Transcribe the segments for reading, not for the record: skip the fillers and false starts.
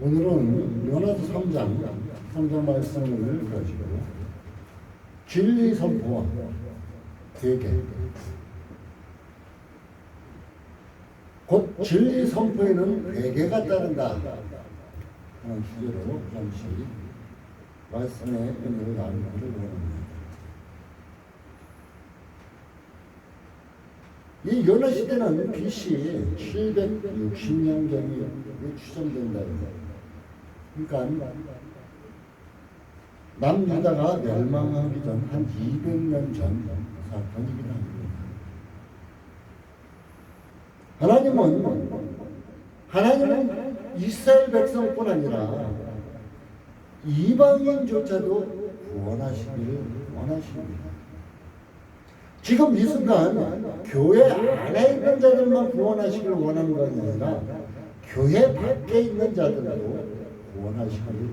오늘은 요나서 3장 말씀을 가지고 진리 선포와 대개, 곧 진리 선포에는 대개가 따른다 하는 주제로 잠시 말씀의 은혜를 나누기를 원합니다. 이 요나 시대는 BC 760년경이 추정된다는 거예요. 그러니까 남유다가 멸망하기 전 한 200년 전 사건이긴 합니다. 하나님은 이스라엘 백성뿐 아니라 이방인조차도 구원하시기를 원하십니다. 지금 이 순간 교회 안에 있는 자들만 구원하시기를 원하는 것이 아니라 교회 밖에 있는 자들도 구원하시기를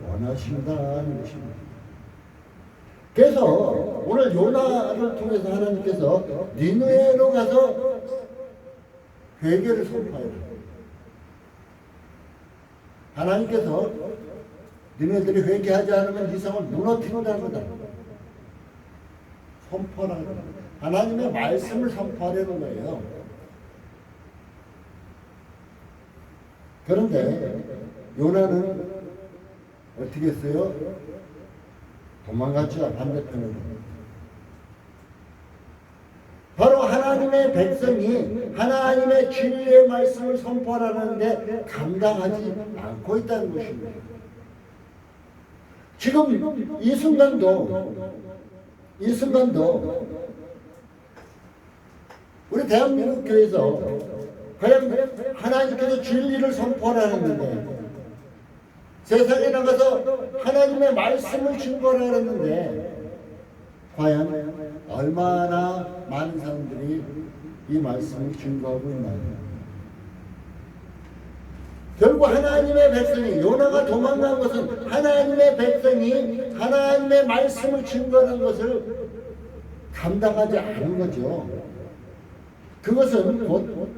원하신다는 것입니다. 그래서 오늘 요나를 통해서 하나님께서 니느웨로 가서 회개를 선포해야 돼요. 하나님께서 니네들이 회개하지 않으면 이 성을 무너뜨린다는 거다. 선포하라는 거예요. 하나님의 말씀을 선포하려는 거예요. 그런데 요나는 어떻게 했어요? 도망갔죠. 반대편으로. 바로 하나님의 백성이 하나님의 진리의 말씀을 선포하라는데 감당하지 않고 있다는 것입니다. 지금 이 순간도 우리 대한민국 교회에서 과연 하나님께서 진리를 선포하라는데 세상에 나가서 하나님의 말씀을 증거하라는데 과연 얼마나 많은 사람들이 이 말씀을 증거하고 있나요? 결국 하나님의 백성이 요나가 도망간 것은 하나님의 백성이 하나님의 말씀을 증거하는 것을 감당하지 않은 거죠. 그것은 곧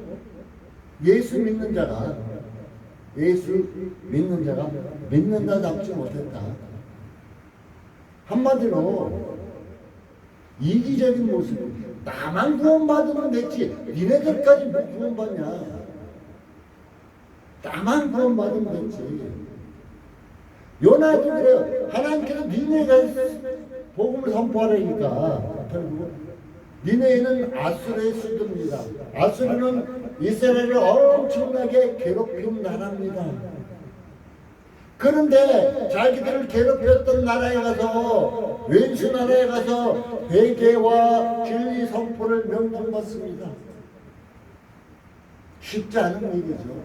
예수 믿는 자가 믿는다답지 못했다. 한마디로 이기적인 모습. 나만 구원받으면 됐지 니네들까지 못 구원받냐. 나만 구원받으면 됐지. 요나도 그래요. 하나님께서 니네가 복음을 선포하라니까 결국 니네는 아수르의 수도입니다. 아수르는 이스라엘을 엄청나게 괴롭힌 나라입니다. 그런데 자기들을 괴롭혔던 나라에 가서 왼수 나라에 가서 회개와 진리 선포를 명령받습니다. 쉽지 않은 얘기죠.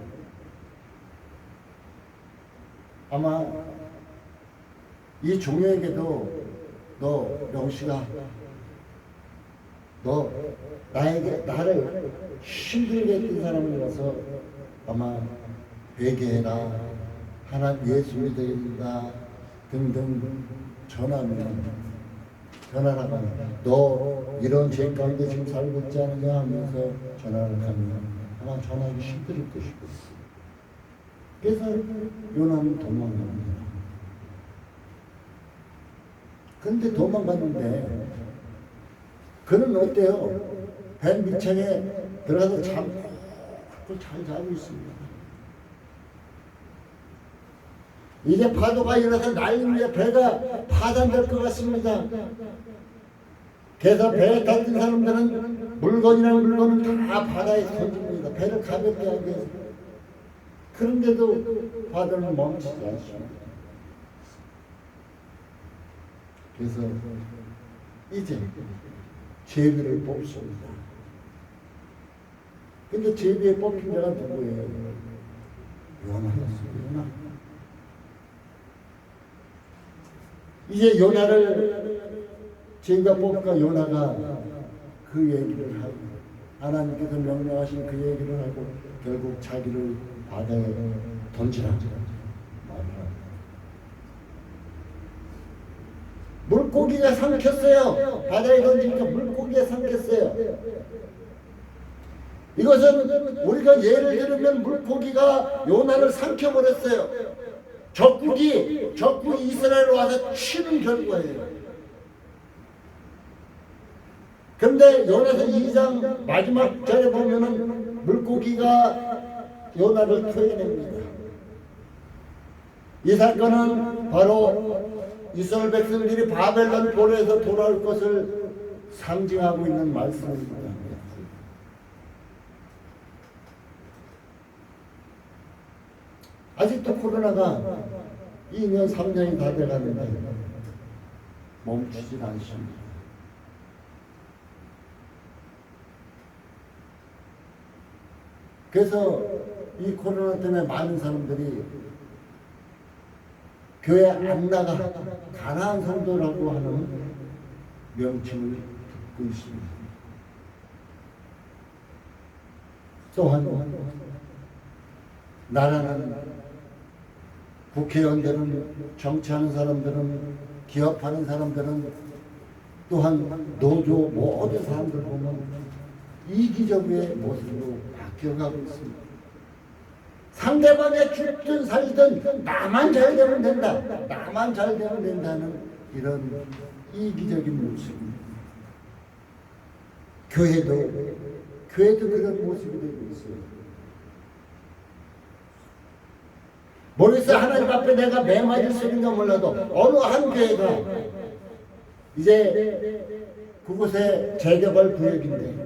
아마 이 종에게도 너 명식아 너 나를 힘들게 했던 사람이라서 아마 회개해라 하나님 예수 믿어야 된다 등등 전화라고 너 이런 죄 가운데 지금 살고 있지 않느냐 하면서 전화를 하면 아마 전화하기 힘들 것이고 그래서 요나는 도망갑니다. 근데 도망갔는데 그는 어때요? 배 밑창에 들어가서 잘 자고 있습니다. 이제 파도가 일어나서 난리입니다. 배가 파산될 것 같습니다. 그래서 배에 탔던 사람들은 물건은 다 바다에 던집니다. 배를 가볍게 하기 위해서. 그런데도 바다는 멈추지 않습니다. 그래서 이제 제비를 뽑습니다. 근데 제비에 뽑힌 자가 누구예요? 요나였어요. 이제 요나를 제비가 뽑까 요나가 그 얘기를 하고 하나님께서 명령하신 그 얘기를 하고 결국 자기를 바다에 던지라고 말합니다. 물고기가 삼켰어요. 바다에 던지니까 물고기가 삼켰어요. 이것은 우리가 예를 들면 물고기가 요나를 삼켜버렸어요. 적국이 이스라엘 와서 치는 결과예요. 근데 요나서 2장 마지막 절에 보면은 물고기가 요나를 토해냅니다. 이 사건은 바로 이스라엘 백성들이 바벨론 포로에서 돌아올 것을 상징하고 있는 말씀입니다. 아직도 코로나가 2년, 3년이 다 돼가는데 멈추질 않습니다. 그래서 이 코로나 때문에 많은 사람들이 교회 안 나가 가난한 성도라고 하는 명칭을 듣고 있습니다. 또한 나라는 국회의원들은 정치하는 사람들은 기업하는 사람들은 또한 노조 모든 사람들 보면 이기적의 모습으로 바뀌어가고 있습니다. 상대방이 죽든 살든 나만 잘 되면 된다. 나만 잘 되면 된다는 이런 이기적인 모습입니다. 교회도 그런 모습이 되고 있어요. 모르겠어요. 하나님 앞에 내가 매 맞을 수 있는가 몰라도 어느 한 교회가 이제 그곳에 재개발 구역인데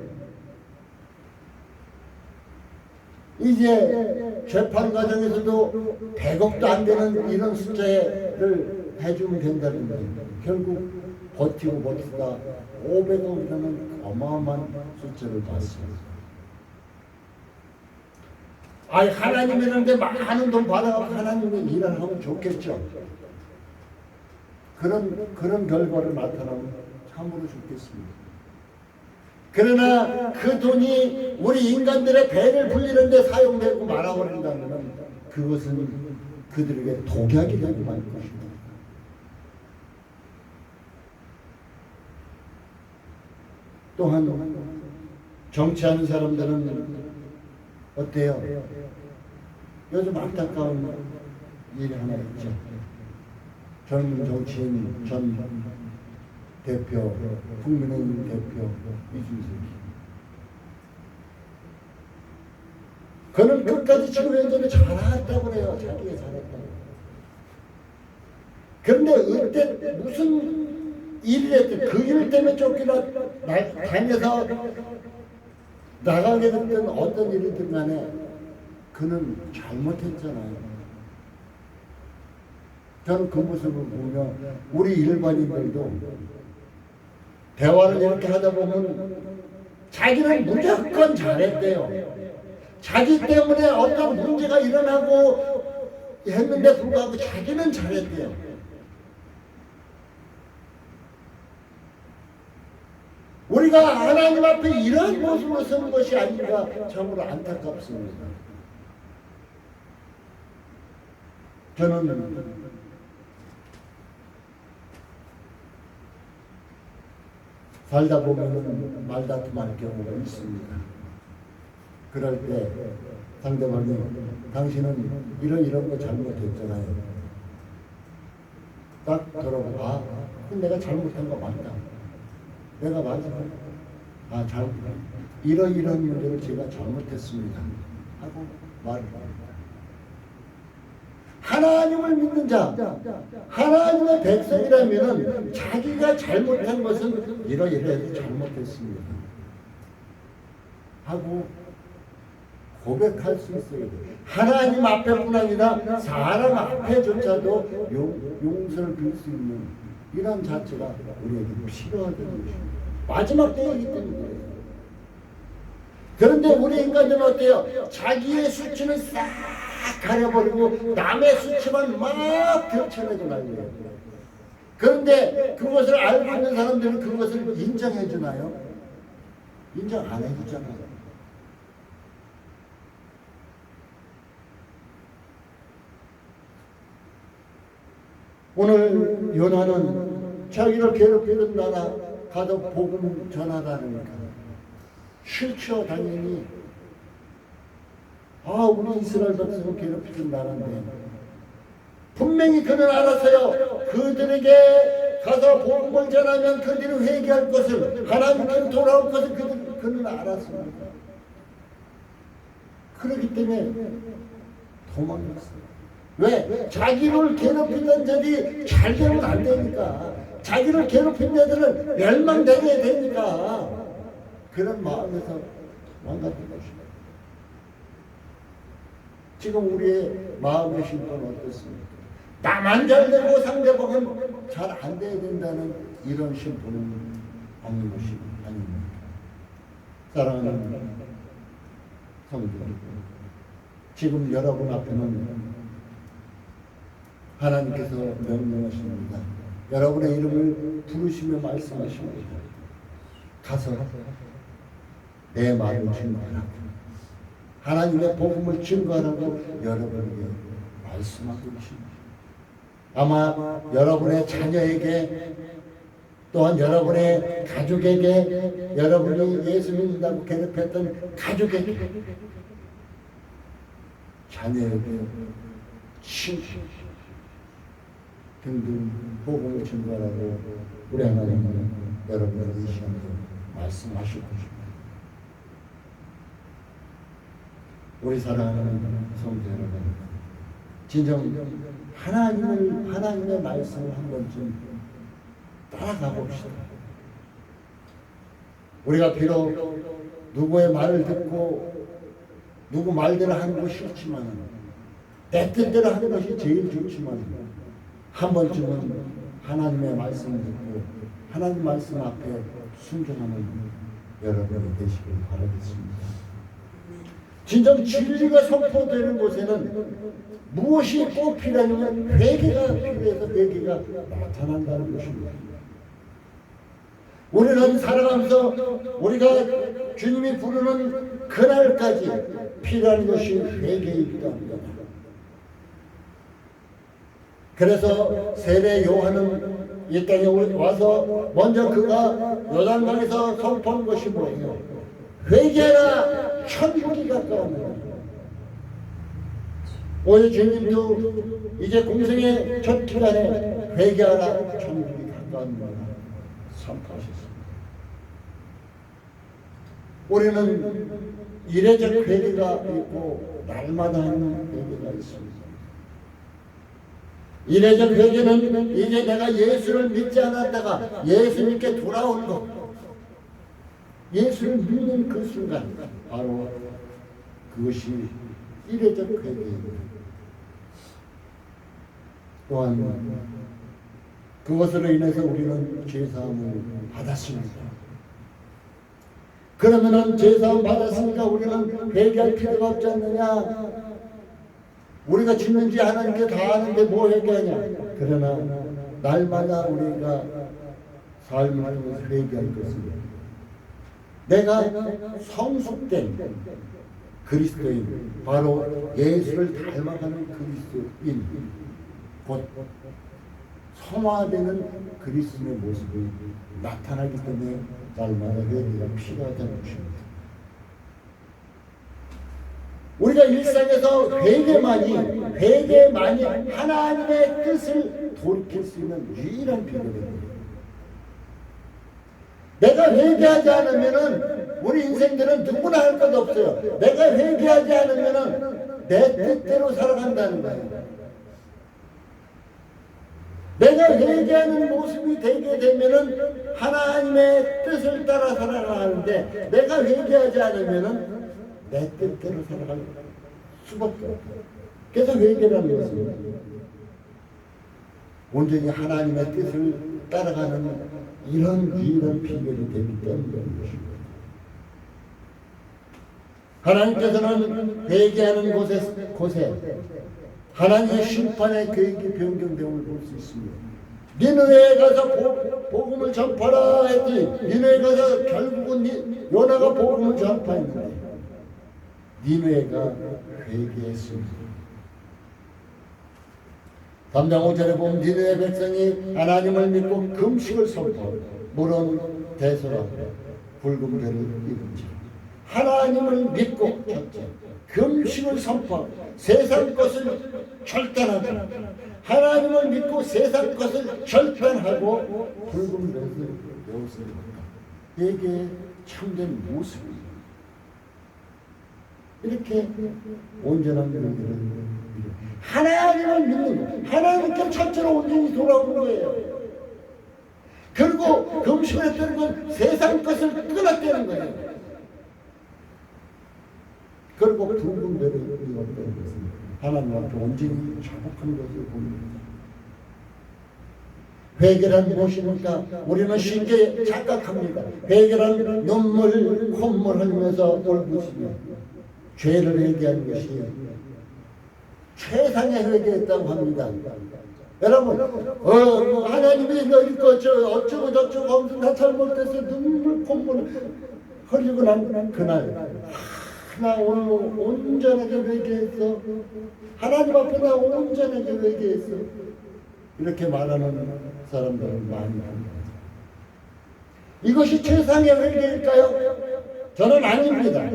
이제 재판 과정에서도 100억도 안 되는 이런 숫자를 해주면 된다는 거예요. 결국 버티다 500억이라는 어마어마한 숫자를 받습니다. 아니 하나님이라는데 많은 돈 받아가지고 하나님이 일을 하면 좋겠죠. 그런 결과를 나타나면 참으로 좋겠습니다. 그러나 그 돈이 우리 인간들의 배를 불리는 데 사용되고 말아버린다면 그것은 그들에게 독약이 되고 말 것입니다. 또한 정치하는 사람들은 어때요? 요즘 안타까운 일이 하나 있죠. 젊은 정치인 전 대표, 국민의힘 대표 이준석이. 그는 끝까지 지금 현재는 잘했다고 그래요. 자기가 잘했다고. 그런데 그때 무슨 일을 했든 그 일 때문에 쫓기나 다녀서 나가게 됐든 어떤 일이든 간에 그는 잘못했잖아요. 저는 그 모습을 보며 우리 일반인들도 대화를 이렇게 하다 보면 자기는 무조건 잘했대요. 자기 때문에 어떤 문제가 일어나고 했는데 불구하고 자기는 잘했대요. 우리가 하나님 앞에 이런 모습으로 서는 것이 아닌가 참으로 안타깝습니다. 저는 살다 보면 말다툼할 경우가 있습니다. 그럴 때 상대방이 당신은 이런 거 잘못했잖아요. 딱 돌아보고 내가 잘못한 거 맞다. 내가 맞아. 이런 문제를 제가 잘못했습니다. 하고 말을 합니다. 하나님을 믿는 자, 하나님의 백성이라면 자기가 잘못한 것은 이러이러해서 잘못했습니다. 하고 고백할 수 있어요. 하나님 앞에뿐 아니라 사람 앞에조차도 용서를 빌 수 있는 이런 자체가 우리에게 필요하다는 것입니다. 마지막 때이기 때문에. 그런데 우리 인간들은 어때요? 자기의 수치는 싹 가려버리고 남의 수치만 막 펼쳐내고 난리예요. 그런데 그것을 알고 있는 사람들은 그것을 인정해 주나요? 인정 안 해주잖아요. 오늘 요나는 자기를 괴롭히는 나라 가서 복음 전하다니까 싫죠. 당연히 우리 이스라엘 백성을 괴롭히던 나라인데 분명히 그는 알았어요. 그들에게 가서 복음을 전하면 그들이 회개할 것을, 하나님께로 돌아올 것을 그는 알았습니다. 그렇기 때문에 도망갔어요. 왜? 자기를 괴롭히던 자들이 잘 되면 안 되니까. 자기를 괴롭힌 자들은 멸망되게 되니까. 그런 마음에서 망가진 것입니다. 지금 우리의 마음의 심판은 어떻습니까? 나만 잘 되고 상대방은 잘 안 돼야 된다는 이런 심판은 아닌 것이 아닙니다. 사랑하는 성도, 지금 여러분 앞에는 하나님께서 명령하십니다. 여러분의 이름을 부르시며 말씀하십니다. 가서 내 말을 증거하라고, 하나님의 복음을 증거하라고 여러분에게 말씀하고 계십니다. 아마 여러분의 자녀에게, 또한 여러분의 가족에게, 여러분이 예수 믿는다고 괴롭혔던 가족에게, 자녀에게, 친구 등등 복음을 증거하라고 우리 하나님은 여러분에게 이 시간에 말씀하시고 있습니다. 우리 사랑하는 성도 여러분, 진정 하나님의 말씀을 한 번쯤 따라가 봅시다. 우리가 비록 누구의 말을 듣고 누구 말대로 하는 것이 싫지만, 내 뜻대로 하는 것이 제일 좋지만, 한 번쯤은 하나님의 말씀을 듣고 하나님 말씀 앞에 순종하는 여러분이 되시길 바라겠습니다. 진정 진리가 선포되는 곳에는 무엇이 꼭 필요하냐면 회개가 필요해서 회개가 나타난다는 것입니다. 우리는 살아가면서 우리가 주님이 부르는 그날까지 필요한 것이 회개이기도 합니다. 그래서 세례 요한은 이 땅에 와서 먼저 그가 요단강에서 선포한 것이 뭐예요? 회개하라, 천국이 가까웠느니라. 오늘 주님도 이제 공생의 첫 기간에 회개하라, 천국이 가까웠느니라 선포하셨습니다. 우리는 이례적 회개가 있고 날마다 하는 회개가 있습니다. 이례적 회개는 이제 내가 예수를 믿지 않았다가 예수님께 돌아온 것, 예수를 믿는 그 순간, 바로 그것이 이례적 회개입니다. 또한 그것으로 인해서 우리는 죄사함을 받았습니다. 그러면은 죄사함 받았으니까 우리는 회개할 필요가 없지 않느냐? 우리가 짓는지 하나님께 다 아는데 뭐 회개하냐? 그러나 날마다 우리가 삶을 통해서 회개할 것은 내가 성숙된 그리스도인, 바로 예수를 닮아가는 그리스도인, 곧 성화되는 그리스도의 모습이 나타나기 때문에 날마다 회개가 필요하다는 것입니다. 우리가 일상에서 회개만이 하나님의 뜻을 돌이킬 수 있는 유일한 비결입니다. 내가 회개하지 않으면은 우리 인생들은 누구나 할 것 없어요. 내가 회개하지 않으면은 내 뜻대로 살아간다는 거예요. 내가 회개하는 모습이 되게 되면은 하나님의 뜻을 따라 살아가는데, 내가 회개하지 않으면은 내 뜻대로 살아갈 수밖에 없어요. 그래서 회개라는 것은 온전히 하나님의 뜻을 따라가는 이런 비결이 되기 때문인 것입니다. 하나님께서는 회개하는 곳에 하나님의 심판의 계획이 변경됨을 볼 수 있습니다. 니느웨에 가서 복음을 전파라 했더니 니느웨에 가서 결국은 요나가 복음을 전파했는데 니느웨가 회개했습니다. 3장 5절에 보면 니느웨 백성이 하나님을 믿고 금식을 선포하고 물은 대소라 붉은 배를 입은지 하나님을 믿고 첫째, 금식을 선포하고 세상 것을 절단하고 하나님을 믿고 세상 것을 절단하고 붉은 맷을 배웠습니다. 이게 참된 모습입니다. 이렇게 온전한 믿음을 하나님을 믿는 거예요. 하나님께 첫째로 온전히 돌아오는 거예요. 그리고 금식을 했다는 건 세상 것을 끊었다는 거예요. 그리고 붉은 배를 입었다는 것은 하나님 앞에 온전히 자복한 것을 보입니다. 회개란 무엇입니까? 우리는 쉽게 착각합니다. 회개란 눈물, 콧물 흘리면서 울부짖으며 죄를 회개하는 것이 최상의 회개했다고 합니다. 여러분, 하나님이 너희 어쩌고 저쩌고 하면서 다 잘못해서 눈물, 콧물 흘리고 난 그날 나 오늘 온전하게 회개했어. 하나님 앞에 나 온전하게 회개했어. 이렇게 말하는 사람들은 많이 합니다. 이것이 최상의 회개일까요? 저는 아닙니다.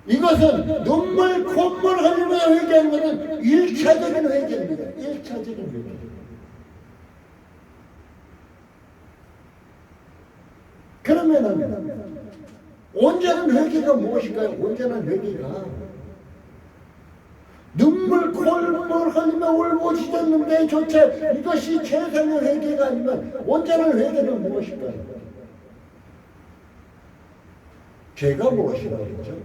이것은 눈물, 콧물 흘리며 회개하는 것은 1차적인 회개입니다. 1차적인 회개. 그러면은 온전한 회개가 무엇일까요? 온전한 회개가 눈물, 콧물 흘리며 울부짖었는데 조차 이것이 최상의 회개가 아니면 온전한 회개는 무엇일까요? 죄가 무엇이라고 했죠?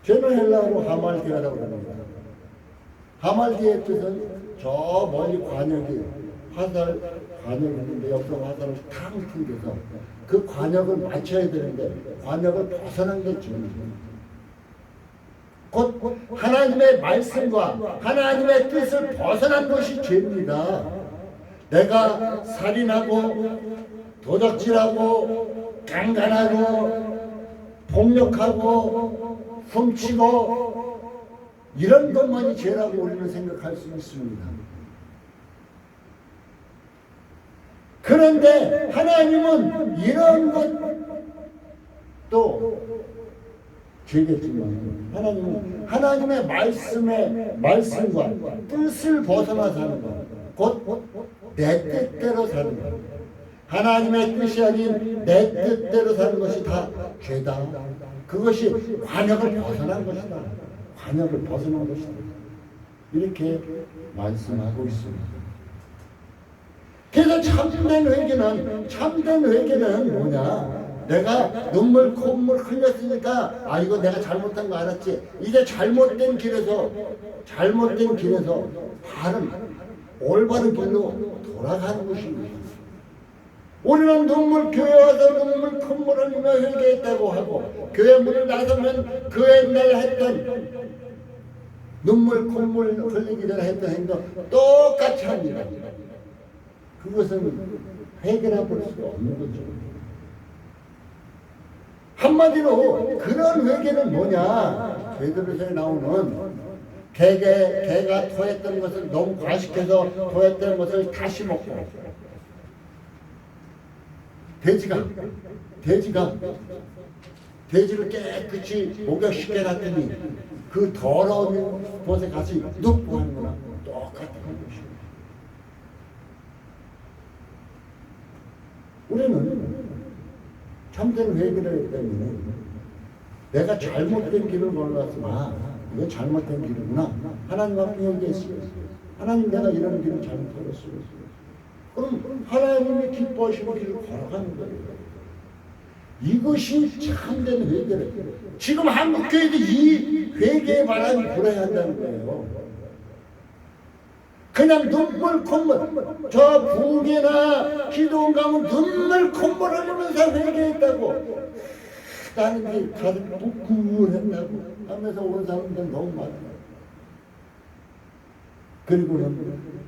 죄는 헬라어로 하말디아라고 합니다. 하말디아의 뜻은 저 멀리 관역이 화살 관역이 있는데 여기서 화살을 탕 튕겨서 그 관역을 맞춰야 되는데 관역을 벗어난 게 죄입니다. 곧 하나님의 말씀과 하나님의 뜻을 벗어난 것이 죄입니다. 내가 살인하고 도적질하고 강간하고 폭력하고 훔치고 이런 것만이 죄라고 우리는 생각할 수 있습니다. 그런데 하나님은 이런 것도 죄겠지만 하나님은 하나님의 말씀과 뜻을 벗어나 사는 것, 곧 내 뜻대로 사는 것, 하나님의 뜻이 아닌 내 뜻대로 사는 것이 다 죄다. 그것이 관역을 벗어난 것이다. 관역을 벗어난 것이다. 이렇게 말씀하고 있습니다. 그래서 참된 회개는 뭐냐? 내가 눈물 콧물 흘렸으니까 이거 내가 잘못한 거 알았지. 이제 잘못된 길에서 바른 올바른 길로 돌아가는 것입니다. 우리는 교회 와서 눈물 콧물 흘리며 회개했다고 하고 교회 문을 나서면 그 옛날 했던 눈물 콧물 흘리기 전에 했던 행동 똑같이 합니다. 그것은 회개라 볼 수가 없는 거죠. 한마디로 그런 회개는 뭐냐? 베드로서에 나오는 개가 토했던 것을 너무 과식해서 토했던 것을 다시 먹고 돼지를 깨끗이 목욕시켜 놨더니 그 더러운 곳에 같이 눕고 하는 거나 똑같은 것입니다. 우리는 참된 회개를 했기 때문에 내가 잘못된 길을 몰라서 이거 잘못된 길이구나. 하나님 앞에 얘기했어요. 하나님 내가 이런 길을 잘못했어요. 그럼 하나님이 기뻐하시는 길을 걸어가는 거예요. 이것이 참된 회개를. 지금 한국교회도 이 회개의 바람이 불어야 한다는 거예요. 그냥 눈물 콧물, 저 부흥회나 기도원 가면 눈물 콧물 흘리면서 회개했다고 나는 게 다들 부끄러웠다고 하면서 오는 사람들 너무 많아요. 그리고는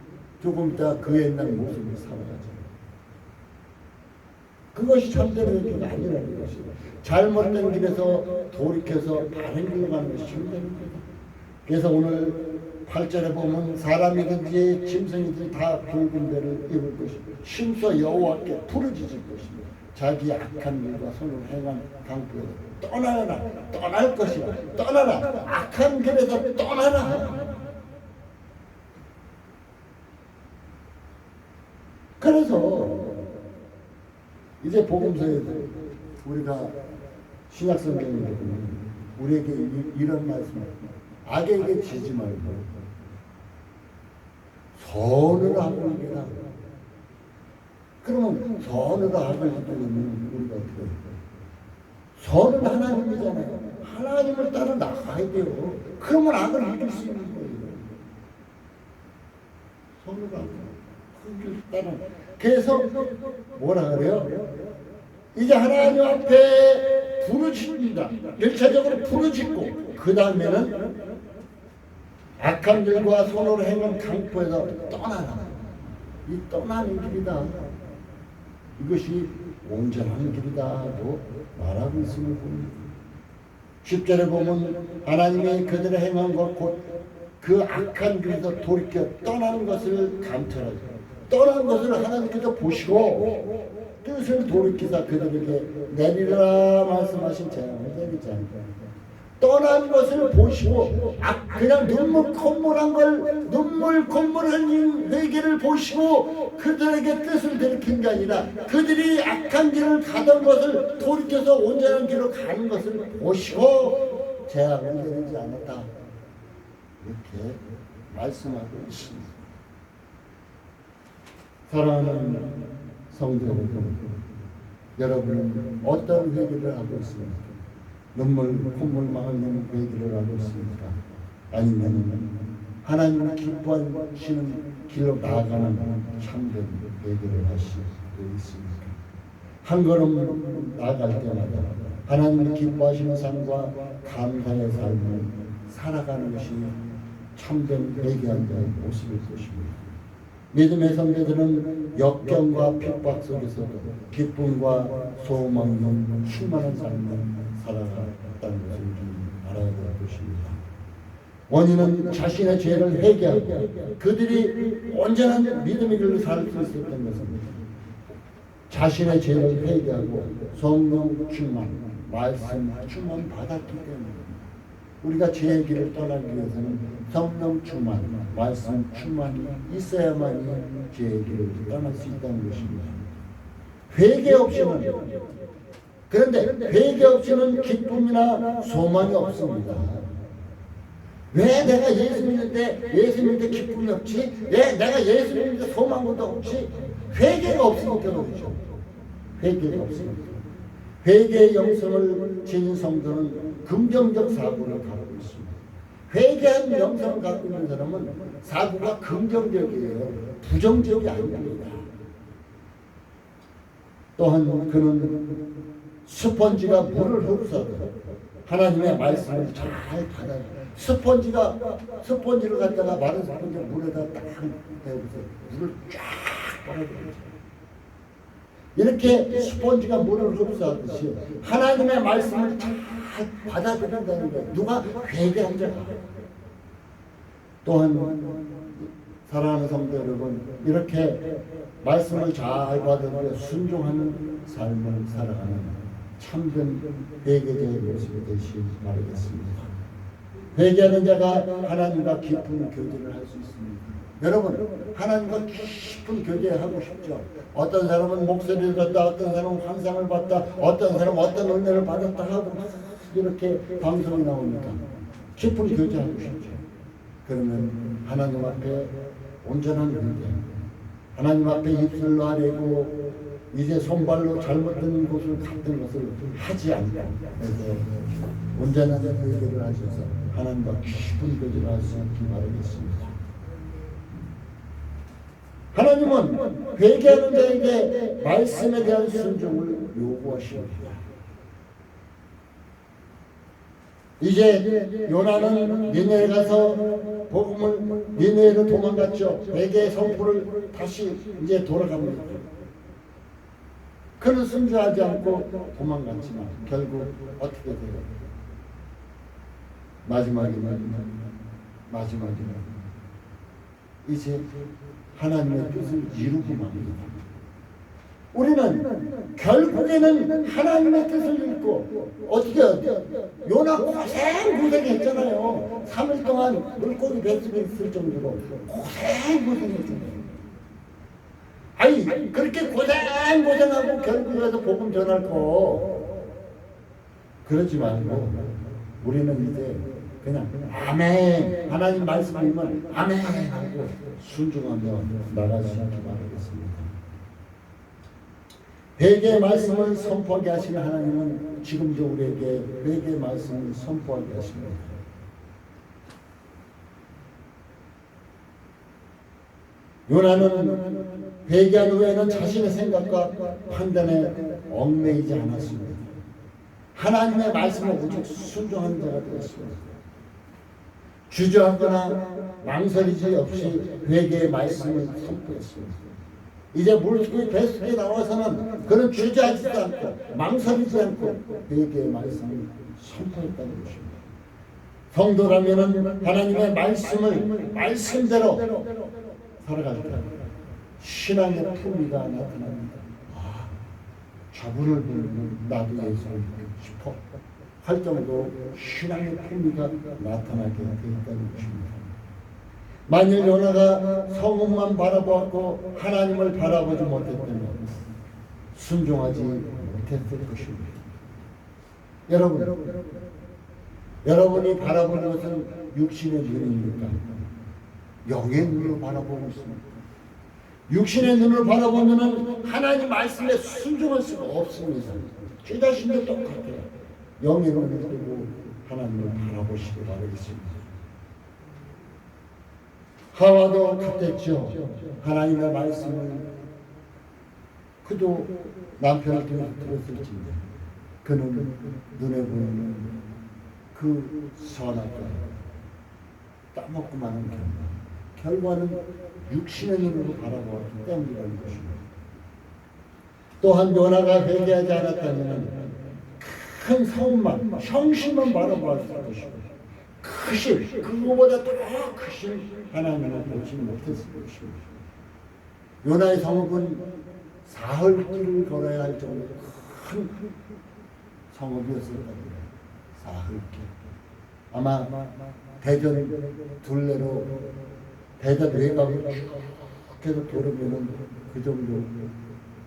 조금 있다 그 옛날 모습을 살아가죠. 그것이 참된 회개가 아니라는 것이죠. 잘못된 길에서 돌이켜서 바른 길로 가는 것이 힘듭니다. 그래서 오늘 8절에 보면 사람이든지 짐승이든지 다 붉은 배를 입을 것이고 심서 여호와께 부르짖을 것입니다. 자기 악한 길과 손을 행한 강포에서 떠날 것이라. 떠나라. 악한 길에서 떠나라. 그래서 이제 복음서에 우리가 신약성경에 보면 우리에게 이런 말씀을, 악에게 지지 말고 선으로 악을 하라. 그러면 선으로 악을 하면 우리가 어떻게 해요? 선은 하나님이잖아요. 하나님을 따라 나가야 돼요. 그러면 악을 이길 수 있는 거예요. 선으로 악을 따라. 그래서 뭐라 그래요? 이제 하나님 앞에 부르짖는다. 1차적으로 부르짖고 그 다음에는 악한 길과 손으로 행한 강포에서 떠나라. 이 떠나는 길이다. 이것이 온전한 길이다고 말하고 있음을 봅니다. 10절에 보면 하나님이 그들의 행한 것 곧 그 악한 길에서 돌이켜 떠나는 것을 감찰하죠. 떠난 것을 하나님께서 보시고 뜻을 돌이키사 그들에게 내리라 말씀하신 재앙을 내리지 않고, 떠난 것을 보시고 그냥 눈물 콧물 흘린 회개를 보시고 그들에게 뜻을 들킨 게 아니라 그들이 악한 길을 가던 것을 돌이켜서 온전한 길로 가는 것을 보시고 재앙을 내리지 않았다. 이렇게 말씀하고 있습니다. 사랑하는 성도 여러분, 여러분은 어떤 회개를 하고 있습니까? 콧물망을 넘는 회개를 하고 있습니까? 아니면 하나님을 기뻐하시는 길로 나아가는 참된 회개를 하시고 있습니까? 한 걸음 나아갈 때마다 하나님을 기뻐하시는 삶과 감사의 삶을 살아가는 것이 참된 회개한 자의 모습일 것입니다. 믿음의 선배들은 역경과 핍박 속에서도 기쁨과 소망이 충만한 삶을 살아갔다는 것을 좀 알아야 될 것입니다. 원인은 자신의 죄를 회개하고 그들이 온전한 믿음의 길로 살 수 있었던 것입니다. 자신의 죄를 회개하고 성령 충만, 말씀 충만 받았기 때문에 우리가 죄의 길을 떠나기 위해서는 성령 충만, 말씀 충만이 있어야만이 죄의 길을 떠날 수 있다는 것입니다. 회개 없이는, 그런데 회개 없이는 기쁨이나 소망이 없습니다. 왜 내가 예수 믿는데 기쁨이 없지? 왜 내가 예수 믿는데 소망도 없지? 회개가 없으니까 그렇죠. 회개가 없으니까. 회개의 영성을 지닌 성도는 긍정적 사고를 갖고 있습니다. 회개한 영성을 갖고 있는 사람은 사고가 긍정적이에요. 부정적이 아닙니다. 또한 그는 스펀지가 물을 흡수하고 하나님의 말씀을 잘 받아요. 스펀지를 갖다가 마른 스펀지 물에다 딱 대고서 물을 쫙 빨아들여요. 이렇게 스펀지가 물을 흡수하듯이 하나님의 말씀을 잘 받아들인다는 거예요. 누가? 회개한 자가. 또한 사랑하는 성도 여러분, 이렇게 말씀을 잘 받아들여 순종하는 삶을 살아가는 참된 회개자의 모습이 되시기 바라겠습니다. 회개하는 자가 하나님과 깊은 교제를 할 수 있습니다. 여러분, 하나님과 깊은 교제하고 싶죠? 어떤 사람은 목소리를 듣다, 어떤 사람은 환상을 봤다, 어떤 사람은 어떤 은혜를 받았다 하고 이렇게 방송이 나오니까 깊은 교제하고 싶죠. 그러면 하나님 앞에 온전한 회개, 하나님 앞에 입술로 하려고 이제 손발로 잘못된 곳을 갔던 것을 하지 않고 온전한 회개를 하셔서 하나님과 깊은 교제를 할 수 있기 바라겠습니다. 하나님은 회개하는 자에게 말씀에 대한 순종을 요구하십니다. 이제 요나는 니네에 가서 복음을 니네로 도망갔죠. 회개의 선포를 다시 이제 돌아갑니다. 그는 순종하지 않고 도망갔지만 결국 어떻게 돼요? 마지막에는 이제 하나님의 뜻을 이루고 맙니다. 우리는 결국에는 하나님의 뜻을 읽고 어떻게 요나 고생했잖아요. 3일 동안 물고기 뱃속에 있을 정도로 고생했잖아요. 아니 그렇게 고생하고 결국에서 복음 전할 거 그러지 말고 우리는 이제 그냥 아멘 하나님 말씀이면 아멘 하고 순종하며 나가시기 바라겠습니다. 회개의 말씀을 선포하게 하시는 하나님은 지금도 우리에게 회개의 말씀을 선포하게 하십니다. 요나는 회개한 후에는 자신의 생각과 판단에 얽매이지 않았습니다. 하나님의 말씀을 오직 순종하는 자가 되었습니다. 주저하거나 망설이지 없이 회개의 말씀을 선포했습니다. 이제 물속에 뱃속에 나와서는 그런 주저하지도 않고 망설이지 않고 회개의 말씀을 선포했다는 것입니다. 성도라면 하나님의 말씀을 말씀대로 살아갈 때 신앙의 품위가 나타납니다. 아, 저분을 보면 나도 예수를 믿고 싶어 할 정도로 신앙의 품위가 나타나게 되었다는 것입니다. 만일 요나가 성읍만 바라보았고 하나님을 바라보지 못했다면 순종하지 못했을 것입니다. 여러분이 바라보는 것은 육신의 눈입니까? 영의 눈으로 바라보고 있습니다. 육신의 눈을 바라보면 하나님 말씀에 순종할 수가 없습니다. 제 자신도 똑같아요. 영의 눈을 들고 하나님을 바라보시기 바라겠습니다. 하와도 같았죠. 하나님의 말씀을 그도 남편을 들었을지 그는 눈에 보이는 그 선악과 따먹고 마는 결과는 육신의 눈으로 바라보았기 때문이라는 것입니다. 또한 요나가 회개하지 않았다면 큰 성만, 형신만 바라보았을 것입니다. 크신, 그거보다 더 크신 하나님을 보지 못했을 것입니다. 요나의 성읍은 사흘길을 걸어야 할 정도로 큰 성읍이었을 겁니다. 사흘길. 아마 대전 둘레로 대전 외곽을 쭉 해서 돌으면 그 정도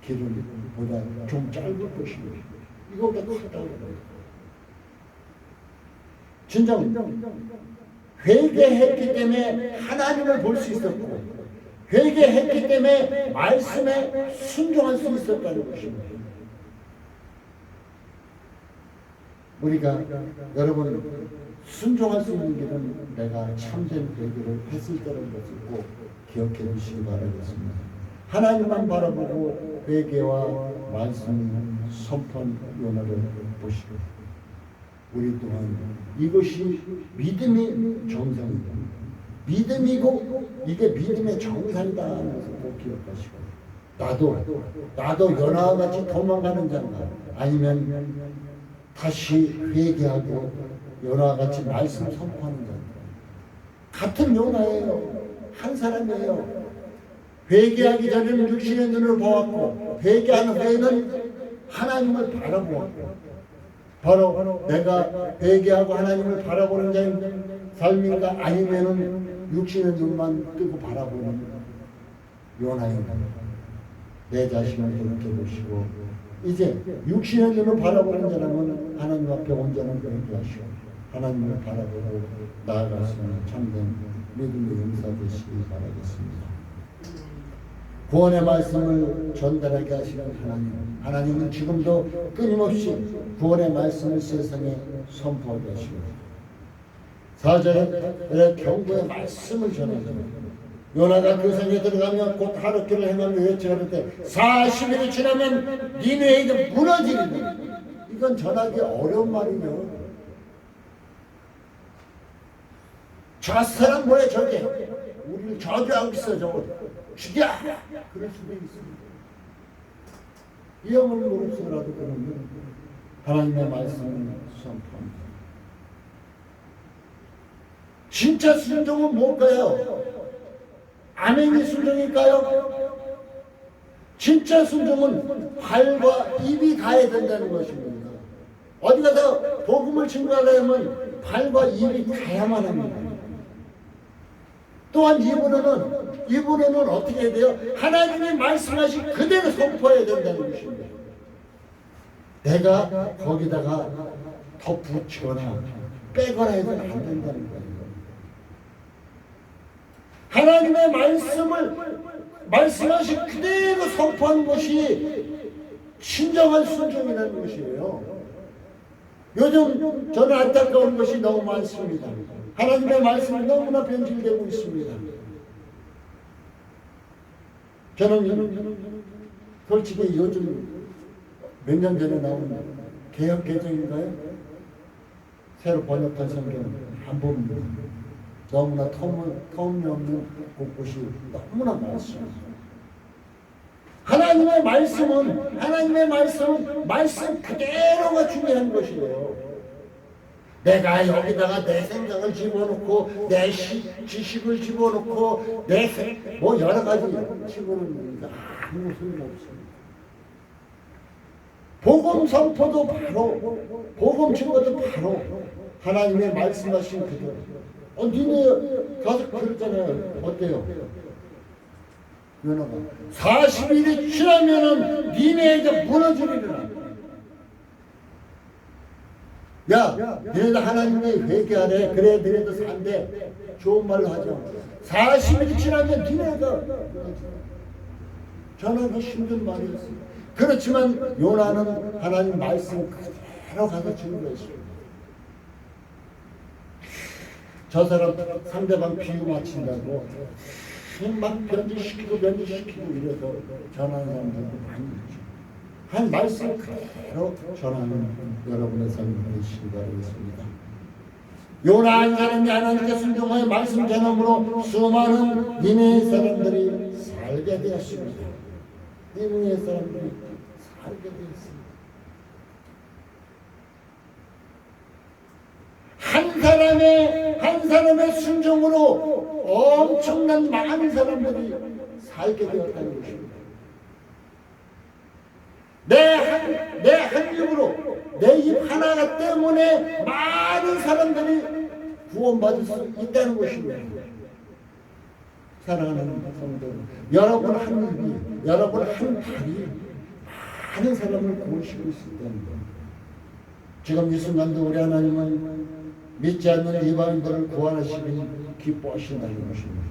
길은 보다 좀 짧을 것입니다. 이거보다 크다고 합니다. 진정 회개했기 때문에 하나님을 볼 수 있었고 회개했기 때문에 말씀에 순종할 수 있었다는 것입니다. 우리가 여러분 순종할 수 있는 길은 내가 참된 회개를 했을 때라는 것을 꼭 기억해 주시기 바라겠습니다. 하나님만 바라보고 회개와 말씀 선포한 요나를 보시고 우리 또한 이것이 믿음이 정상이다. 믿음이고 이게 믿음의 정상이다 하면서 꼭 기억하시고 나도 요나와 같이 도망가는 자인가 아니면 다시 회개하고 요나와 같이 말씀 선포하는 자인가 같은 요나예요. 한 사람이에요. 회개하기 전에는 육신의 눈을 보았고 회개하는 후에는 하나님을 바라보았고 바로 내가 회개하고 하나님을 바라보는 자의 삶인가 아니면은 육신의 눈만 뜨고 바라보는 요나인가. 내 자신을 그렇게 보시고 이제 육신의 눈을 바라보는 사람은 하나님 앞에 온전한 회개하시고 하나님을 바라보고 나아가시는 참된 믿음의 용사 되시기 바라겠습니다. 구원의 말씀을 전달하게 하시는 하나님은 지금도 끊임없이 구원의 말씀을 세상에 선포하게 하십니다. 4절에 경고의 말씀을 전해줍니다. 요나가 그 성에 들어가면 곧 하룻길을 행하며 외쳐할 때 40일이 지나면 니느웨가 무너지리라. 이건 전하기 어려운 말이죠. 저 사람 뭐야 저게 우리를 저주하고 있어 저거 죽여! 그럴 수도 있습니다. 이 영혼을 모르서라도 그러면 하나님의 말씀을 선포합니다. 진짜 순종은 뭘까요? 아멘이 순종일까요? 진짜 순종은 발과 입이 가야 된다는 것입니다. 어디 가서 복음을 증거하려면 발과 입이 가야만 합니다. 또한 입으로는 어떻게 해야 돼요? 하나님이 말씀하신 그대로 선포해야 된다는 것입니다. 내가 거기다가 덧붙이거나 빼거나 해서는 안 된다는 거예요. 하나님의 말씀하신 그대로 선포하는 것이 진정한 순종이라는 것이에요. 요즘 저는 안타까운 것이 너무 많습니다. 하나님의 말씀이 너무나 변질되고 있습니다. 저는 솔직히 요즘 몇 년 전에 나온 개혁개정인가요? 새로 번역한 성경 한 번 너무나 터무니없는 곳곳이 너무나 많습니다. 하나님의 말씀은 말씀 그대로가 중요한 것이에요. 내가 여기다가 내 생각을 집어넣고 내 지식을 집어넣고 뭐 여러 가지 집어넣는 아무 소용없습니다. 복음 선포도 바로 복음 증거도 바로 하나님의 말씀하신 그대로. 니네 가서 그랬잖아요. 어때요? 연하가 40일이 지나면은 니네에게 무너지리라. 야, 너희들 하나님의 회개하래. 그래, 너희들 산대. 좋은 말로 하죠. 40일이 지나면 니네가 전하기 힘든 말이었어요. 그렇지만 요나는 하나님 말씀 그대로 가서 증거했어요. 저 사람 상대방 비유 맞춘다고 막 변질시키고 이래서 전하는 사람들도 많이 있죠. 한 말씀 그대로 전하는 여러분의 삶이 되시기 바라겠습니다. 요나 한 사람이 하나님께 순종하여 말씀 전함으로 수많은 니네 사람들이 살게 되었습니다. 니네 사람들이 살게 되었습니다. 한 사람의 순종으로 엄청난 많은 사람들이 살게 되었다는 것입니다. 내 한 입으로 내 입 하나 때문에 많은 사람들이 구원받을 수 있다는 것입니다. 사랑하는 성도, 여러분 한 입이, 여러분 한 발이 많은 사람을 구원시킬 수 있다는 것. 지금 이 순간도 우리 하나님은 믿지 않는 이방인들을 구원하시기 기뻐하신다는 것입니다.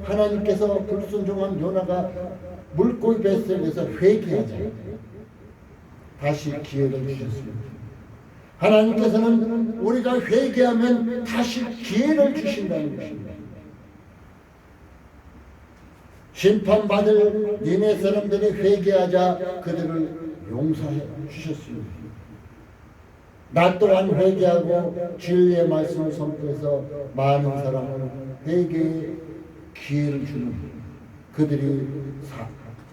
하나님께서 불순종한 요나가 물고기 뱃속에서 회개하자 다시 기회를 주셨습니다. 하나님께서는 우리가 회개하면 다시 기회를 주신다는 것입니다. 심판받을 니네 사람들이 회개하자 그들을 용서해 주셨습니다. 나 또한 회개하고 진리의 말씀을 선포해서 많은 사람을 회개의 기회를 주는 그들이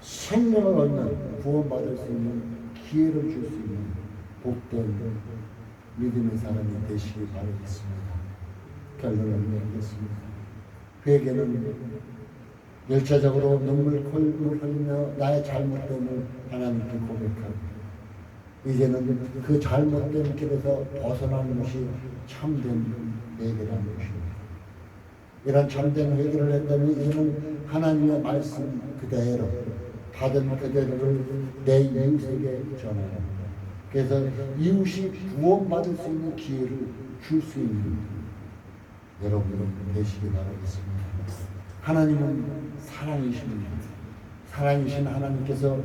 생명을 얻는 구원받을 수 있는 기회를 줄 수 있는 복된 믿음의 사람이 되시기 바라겠습니다. 결론을 내리겠습니다. 회개는 열차적으로 눈물 흘리며 나의 잘못됨을 하나님께 고백하고 이제는 그 잘못된 길에서 벗어나는 것이 참된 회개라는 것입니다. 이런 참된 회개를 했다면 이제는 하나님의 말씀 그대로 받은 그대로를 내 이웃에게 전하라. 그래서 이웃이 구원받을 수 있는 기회를 줄 수 있는 여러분 되시기 바라겠습니다. 하나님은 사랑이십니다. 사랑이신 하나님께서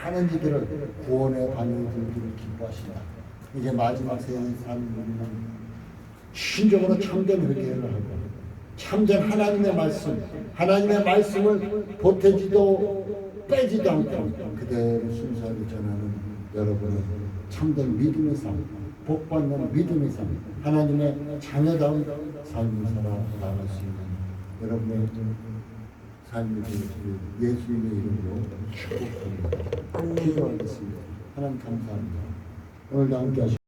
많은 이들을 구원의 방향을 들기를 기뻐하신다. 이제 마지막 세상에 사는 우리는 신적으로 참된 회개를 하고 참된 하나님의 말씀을 보태지도 빼지도 않고 그대로 순수하게 전하는 여러분의 참된 믿음의 삶, 복받는 믿음의 삶, 하나님의 자녀다운 삶을 살아나갈 수 있는 여러분의 삶이 되시길 예수님의 이름으로 축복합니다. 기도하겠습니다. 하나님 감사합니다. 오늘도 함께 하시고